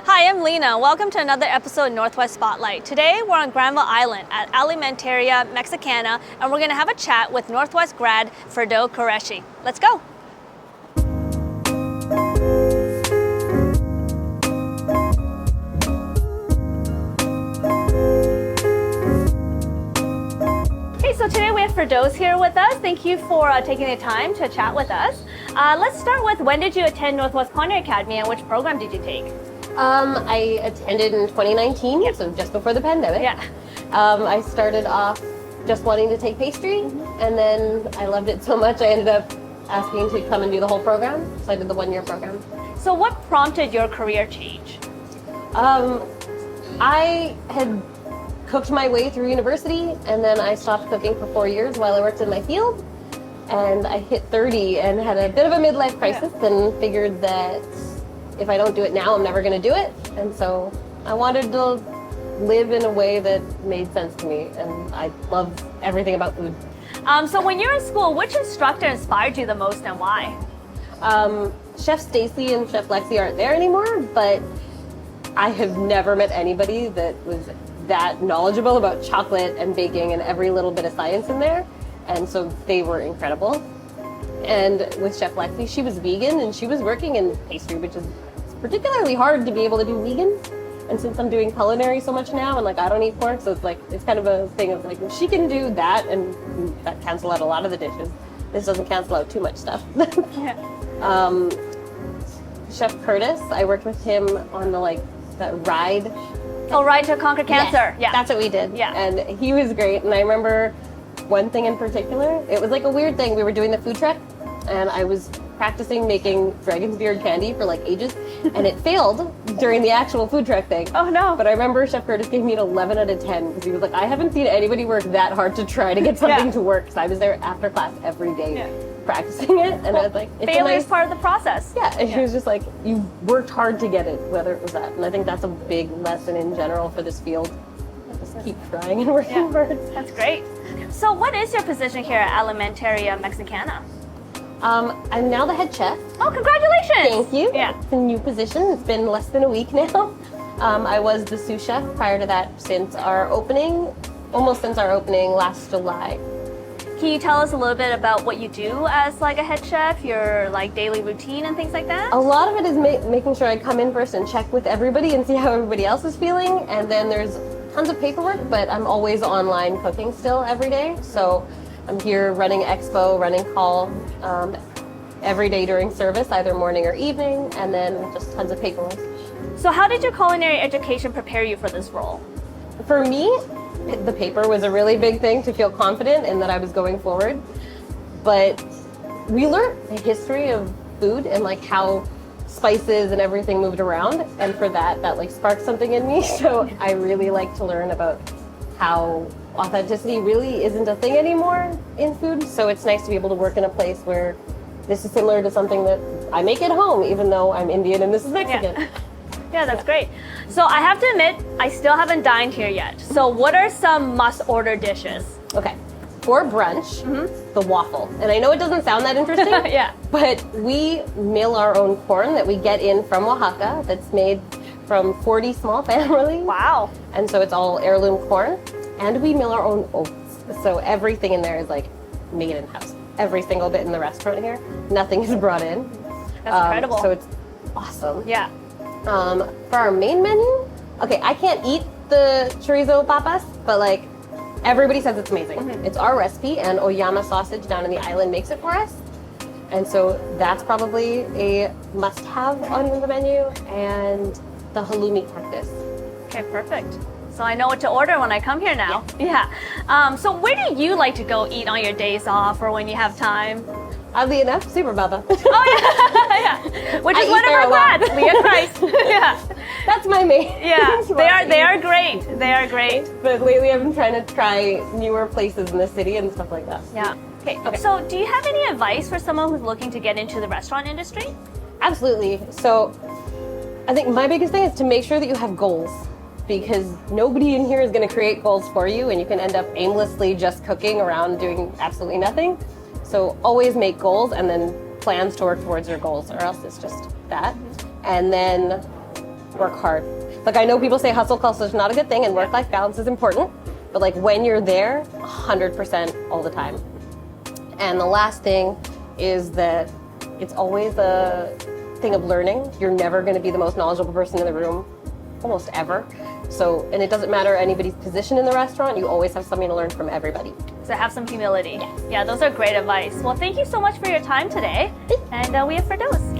Hi, I'm Lena. Welcome to another episode of Northwest Spotlight. Today we're on Granville Island at Alimentaria Mexicana, and we're going to have a chat with Northwest grad Phirdhoz Quereshi. Let's go. Okay, so today we have Phirdhoz here with us. Thank you for taking the time to chat with us. Let's start with, when did you attend Northwest Culinary Academy and which program did you take? I attended in 2019, so just before the pandemic. Yeah. I started off just wanting to take pastry, and then I loved it so much I ended up asking to come and do the whole program. So I did the one-year program. So what prompted your career change? I had cooked my way through university, and then I stopped cooking for 4 years while I worked in my field. And I hit 30 and had a bit of a midlife crisis and figured that if I don't do it now, I'm never going to do it. And so I wanted to live in a way that made sense to me, and I love everything about food. So when you were in school, which instructor inspired you the most and why? Chef Stacy and Chef Lexi aren't there anymore, but I have never met anybody that was that knowledgeable about chocolate and baking and every little bit of science in there. And so they were incredible. And with Chef Lexi, she was vegan and she was working in pastry, which is particularly hard to be able to do vegan. And since I'm doing culinary so much now, and I don't eat pork, so it's kind of a thing of if she can do that, and that cancel out a lot of the dishes. This doesn't cancel out too much stuff. Yeah. Chef Curtis, I worked with him on that ride. Oh, Ride to Conquer Cancer. Yes, Yeah. that's what we did. Yeah. And he was great. And I remember one thing in particular. It was like a weird thing. We were doing the food truck, and I was practicing making dragon's beard candy for ages, and it failed during the actual food truck thing. Oh no. But I remember Chef Curtis gave me an 11 out of 10 because he was like, I haven't seen anybody work that hard to try to get something to work. So I was there after class every day practicing it, and I was like, it's failure is part of the process. Yeah, and he was just like, you worked hard to get it, whether it was that. And I think that's a big lesson in general for this field. Just keep trying and working hard. That's great. So what is your position here at Alimentaria Mexicana? I'm now the head chef. Oh, congratulations! Thank you. Yeah. It's a new position. It's been less than a week now. I was the sous chef prior to that almost since our opening last July. Can you tell us a little bit about what you do as a head chef, your daily routine and things like that? A lot of it is making sure I come in first and check with everybody and see how everybody else is feeling, and then there's tons of paperwork, but I'm always online cooking still every day. So I'm here running expo, running call every day during service, either morning or evening, and then just tons of paperwork. So how did your culinary education prepare you for this role? For me, the paper was a really big thing to feel confident in that I was going forward. But we learned the history of food and how spices and everything moved around, and for that sparked something in me. So I really like to learn about how authenticity really isn't a thing anymore in food. So it's nice to be able to work in a place where this is similar to something that I make at home, even though I'm Indian and this is Mexican. Yeah, that's great. So I have to admit, I still haven't dined here yet. So what are some must-order dishes? Okay. For brunch, the waffle. And I know it doesn't sound that interesting, but we mill our own corn that we get in from Oaxaca that's made from 40 small families. Wow. And so it's all heirloom corn. And we mill our own oats. So everything in there is made in-house. Every single bit in the restaurant here, nothing is brought in. That's incredible. So it's awesome. Yeah. For our main menu, okay, I can't eat the chorizo papas, but everybody says it's amazing. It's our recipe, and Oyama sausage down in the island makes it for us. And so that's probably a must-have on the menu, and the halloumi cactus. Okay, perfect. So I know what to order when I come here now. Yeah. So where do you like to go eat on your days off or when you have time? Oddly enough, Super Baba. Oh yeah, which is one of our grads, Leah Christ. Yeah, that's my main. Yeah, they are great. They are great. But lately, I've been trying to try newer places in the city and stuff like that. Yeah. Okay. So, do you have any advice for someone who's looking to get into the restaurant industry? Absolutely. So, I think my biggest thing is to make sure that you have goals, because nobody in here is going to create goals for you, and you can end up aimlessly just cooking around doing absolutely nothing. So always make goals and then plans to work towards your goals, or else it's just that. And then work hard. Like, I know people say hustle culture is not a good thing and work-life balance is important, but like when you're there, 100% all the time. And the last thing is that it's always a thing of learning. You're never going to be the most knowledgeable person in the room, almost ever. So, and it doesn't matter anybody's position in the restaurant, you always have something to learn from everybody. So have some humility. Yes. Yeah, those are great advice. Well, thank you so much for your time today. And we have Phirdhoz.